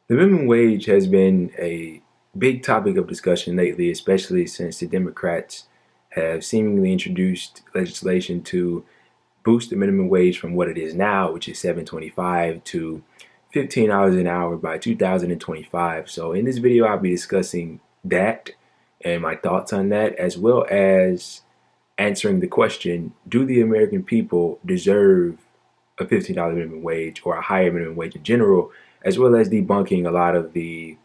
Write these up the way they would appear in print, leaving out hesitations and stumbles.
The minimum wage has been a big topic of discussion lately, especially since the Democrats have seemingly introduced legislation to boost the minimum wage from what it is now, which is $7.25 to $15 an hour by 2025. So in this video, I'll be discussing that and my thoughts on that, as well as answering the question, do the American people deserve a $15 minimum wage or a higher minimum wage in general, as well as debunking a lot of the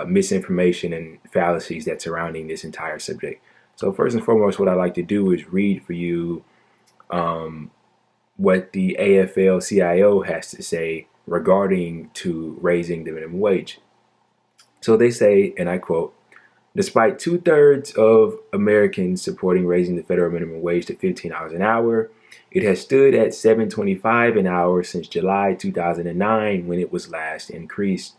misinformation and fallacies that surrounding this entire subject. So first and foremost, what I like to do is read for you what the AFL-CIO has to say regarding to raising the minimum wage. So they say, and I quote, despite 2/3 of Americans supporting raising the federal minimum wage to $15 an hour, it has stood at $7.25 an hour since July 2009 when it was last increased.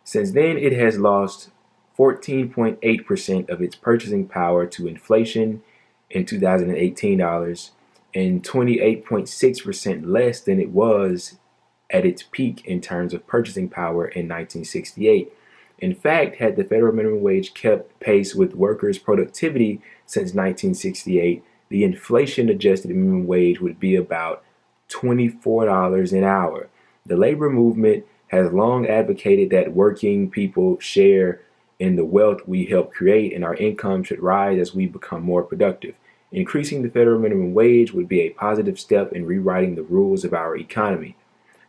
Since then, it has lost 14.8% of its purchasing power to inflation in 2018 dollars and 28.6% less than it was at its peak in terms of purchasing power in 1968. In fact, had the federal minimum wage kept pace with workers' productivity since 1968, the inflation-adjusted minimum wage would be about $24 an hour. The labor movement has long advocated that working people share in the wealth we help create, and our income should rise as we become more productive. Increasing the federal minimum wage would be a positive step in rewriting the rules of our economy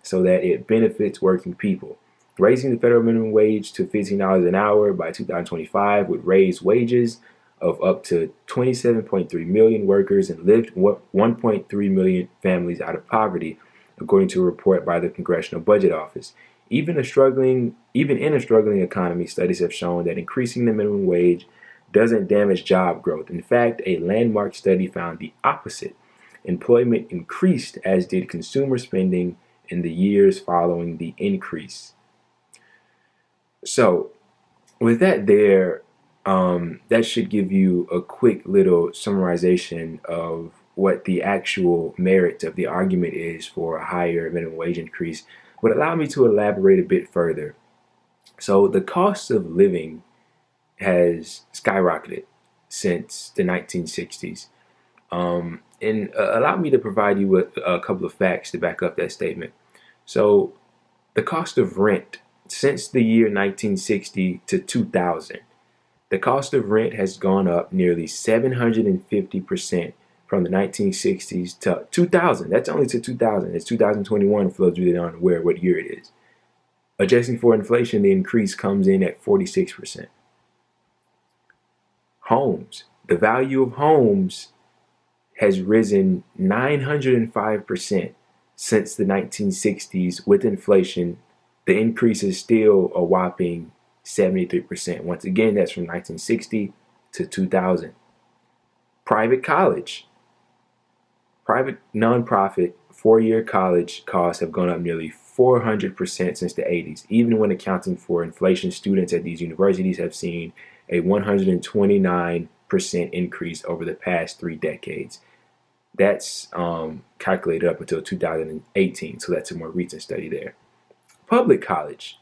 so that it benefits working people. Raising the federal minimum wage to $15 an hour by 2025 would raise wages of up to 27.3 million workers and lift 1.3 million families out of poverty, according to a report by the Congressional Budget Office. Even in a struggling economy, studies have shown that increasing the minimum wage doesn't damage job growth. In fact, a landmark study found the opposite. Employment increased, as did consumer spending in the years following the increase. So, with that there, that should give you a quick little summarization of what the actual merit of the argument is for a higher minimum wage increase. But allow me to elaborate a bit further. So, the cost of living has skyrocketed since the 1960s. And allow me to provide you with a couple of facts to back up that statement. So, the cost of rent since the year 1960 to 2000, the cost of rent has gone up nearly 750% from the 1960s to 2000. That's only to 2000. It's 2021 for those of you that aren't aware what year it is. Adjusting for inflation, the increase comes in at 46%. Homes. The value of homes has risen 905% since the 1960s with inflation. The increase is still a whopping 73%. Once again, that's from 1960 to 2000. Private college. Private nonprofit four-year college costs have gone up nearly 400% since the 80s. Even when accounting for inflation, students at these universities have seen a 129% increase over the past 3 decades. That's calculated up until 2018, so that's a more recent study there. Public college.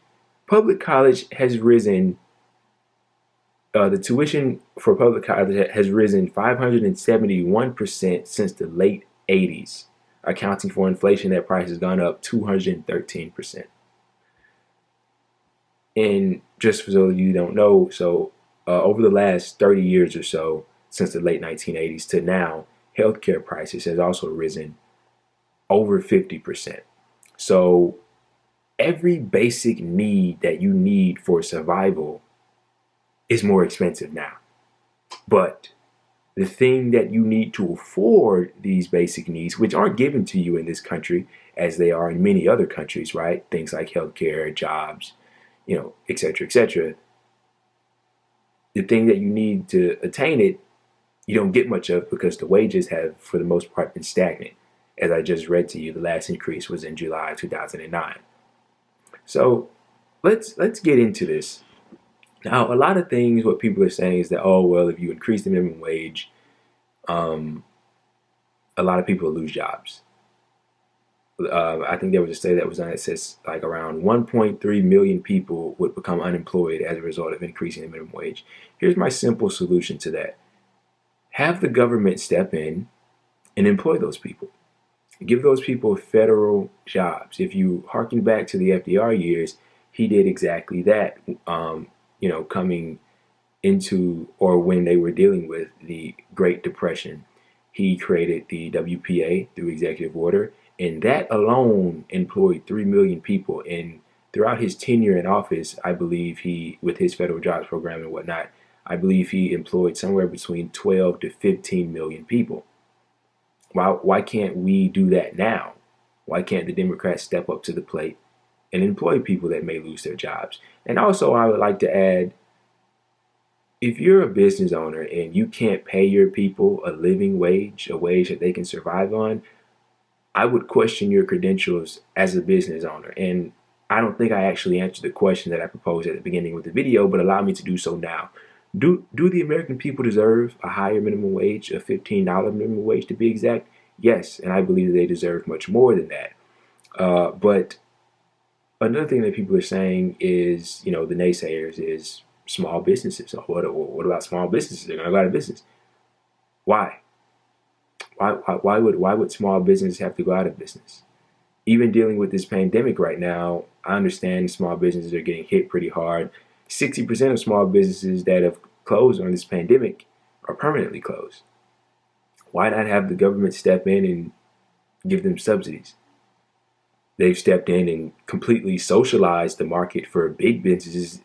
Public college has risen, the tuition for public college has risen 571% since the late 80s. Accounting for inflation, that price has gone up 213%. And just for those of you who don't know, so over the last 30 years or so, since the late 1980s to now, healthcare prices has also risen over 50%. So every basic need that you need for survival is more expensive now. But the thing that you need to afford these basic needs, which aren't given to you in this country as they are in many other countries, right? Things like healthcare, jobs, etc., etc. The thing that you need to attain it, you don't get much of because the wages have, for the most part, been stagnant. As I just read to you, the last increase was in July 2009. So let's get into this. Now, a lot of things, what people are saying is that, oh, well, if you increase the minimum wage, a lot of people lose jobs. I think there was a study that was done that says like around 1.3 million people would become unemployed as a result of increasing the minimum wage. Here's my simple solution to that. Have the government step in and employ those people. Give those people federal jobs. If you harken back to the FDR years, he did exactly that, coming into or when they were dealing with the Great Depression. He created the WPA through executive order, and that alone employed 3 million people. And throughout his tenure in office, I believe with his federal jobs program and whatnot, I believe he employed somewhere between 12 to 15 million people. Why can't we do that now? Why can't the Democrats step up to the plate and employ people that may lose their jobs? And also, I would like to add, if you're a business owner and you can't pay your people a living wage, a wage that they can survive on, I would question your credentials as a business owner. And I don't think I actually answered the question that I proposed at the beginning of the video, but allow me to do so now. Do the American people deserve a higher minimum wage, a $15 minimum wage to be exact? Yes, and I believe that they deserve much more than that. But another thing that people are saying is, the naysayers is small businesses. So what about small businesses? They're going to go out of business. Why? Why would small business have to go out of business? Even dealing with this pandemic right now, I understand small businesses are getting hit pretty hard. 60% of small businesses that have closed during this pandemic are permanently closed. Why not have the government step in and give them subsidies? They've stepped in and completely socialized the market for big businesses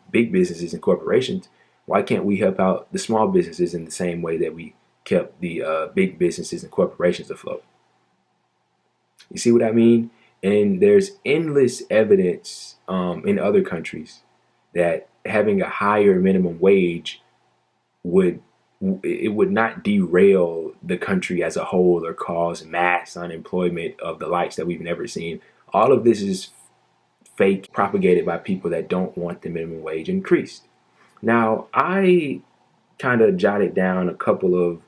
and corporations. Why can't we help out the small businesses in the same way that we kept the big businesses and corporations afloat? You see what I mean? And there's endless evidence in other countries that having a higher minimum wage would not derail the country as a whole or cause mass unemployment of the likes that we've never seen. All of this is fake, propagated by people that don't want the minimum wage increased. Now, I kind of jotted down a couple of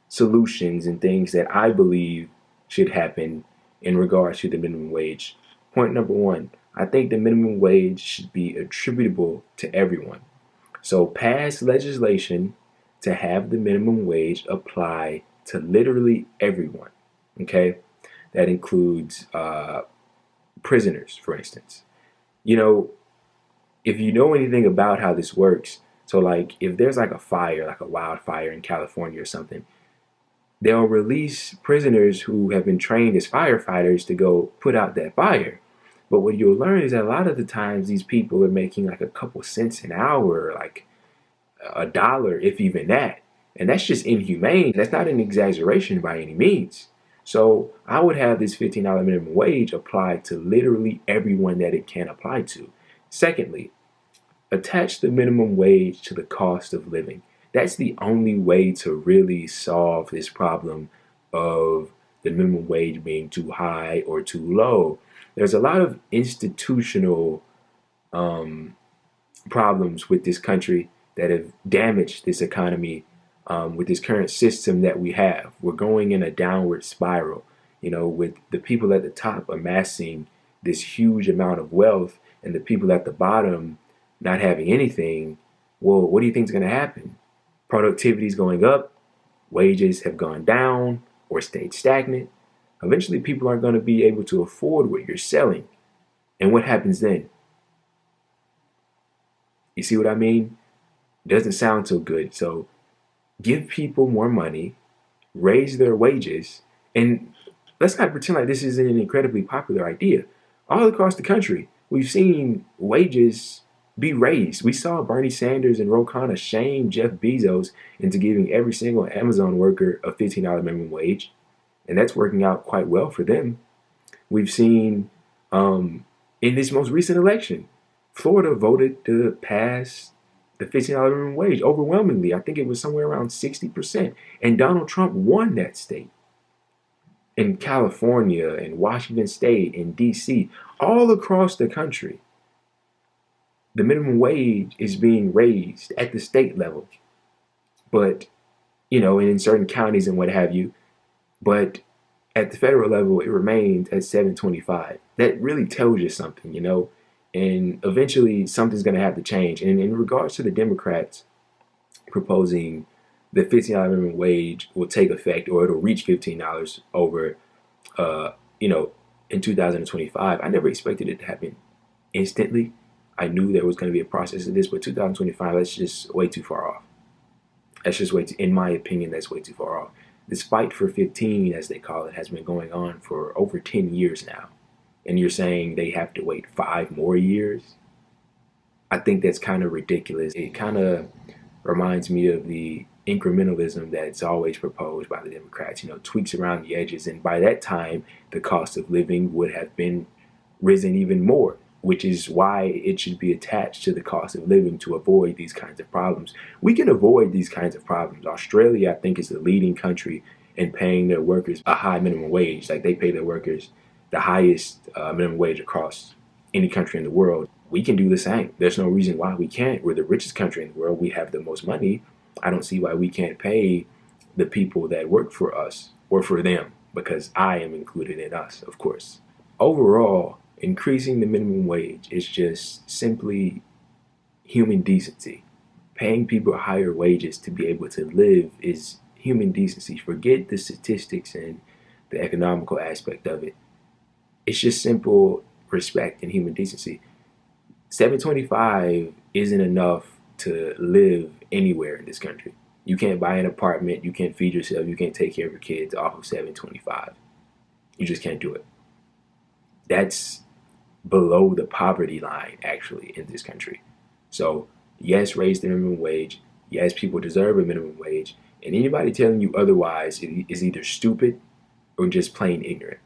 solutions and things that I believe should happen in regards to the minimum wage. Point number one, I think the minimum wage should be attributable to everyone. So pass legislation to have the minimum wage apply to literally everyone. Okay? That includes prisoners, for instance. If you know anything about how this works, so like if there's like a fire, like a wildfire in California or something, they'll release prisoners who have been trained as firefighters to go put out that fire. But what you'll learn is that a lot of the times these people are making like a couple cents an hour, like $1, if even that. And that's just inhumane. That's not an exaggeration by any means. So I would have this $15 minimum wage apply to literally everyone that it can apply to. Secondly, attach the minimum wage to the cost of living. That's the only way to really solve this problem of the minimum wage being too high or too low. There's a lot of institutional problems with this country that have damaged this economy with this current system that we have. We're going in a downward spiral, with the people at the top amassing this huge amount of wealth and the people at the bottom not having anything. Well, what do you think is going to happen? Productivity is going up, wages have gone down or stayed stagnant. Eventually, people aren't going to be able to afford what you're selling. And what happens then? You see what I mean? It doesn't sound so good. So give people more money, raise their wages, and let's not pretend like this isn't an incredibly popular idea. All across the country, we've seen wages be raised. We saw Bernie Sanders and Ro Khanna shame Jeff Bezos into giving every single Amazon worker a $15 minimum wage, and that's working out quite well for them. We've seen in this most recent election, Florida voted to pass the $15 minimum wage overwhelmingly. I think it was somewhere around 60%. And Donald Trump won that state. In California, in Washington State, in D.C., all across the country, the minimum wage is being raised at the state level. But, and in certain counties and what have you. But At the federal level, it remains at 725. That really tells you something, you know? And eventually something's going to have to change. And in regards to the Democrats proposing the $15 minimum wage will take effect, or it'll reach $15 over, you know, in 2025, I never expected it to happen instantly. I knew there was going to be a process of this, but 2025, that's just way too far off. That's just way too, in my opinion, that's way too far off. This fight for 15, as they call it, has been going on for over 10 years now. And you're saying they have to wait 5 more years? I think that's kind of ridiculous. It kind of reminds me of the incrementalism that's always proposed by the Democrats, you know, tweaks around the edges. And by that time, the cost of living would have been risen even more, which is why it should be attached to the cost of living to avoid these kinds of problems. We can avoid these kinds of problems. Australia, I think, is the leading country in paying their workers a high minimum wage. Like, they pay their workers the highest minimum wage across any country in the world. We can do the same. There's no reason why we can't. We're the richest country in the world. We have the most money. I don't see why we can't pay the people that work for us or for them, because I am included in us, of course. Overall, increasing the minimum wage is just simply human decency. Paying people higher wages to be able to live is human decency. Forget the statistics and the economical aspect of it. It's just simple respect and human decency. 725 isn't enough to live anywhere in this country. You can't buy an apartment, you can't feed yourself, you can't take care of your kids off of 725. You just can't do it. That's below the poverty line, actually, in this country. So, yes, raise the minimum wage. Yes, people deserve a minimum wage. And anybody telling you otherwise is either stupid or just plain ignorant.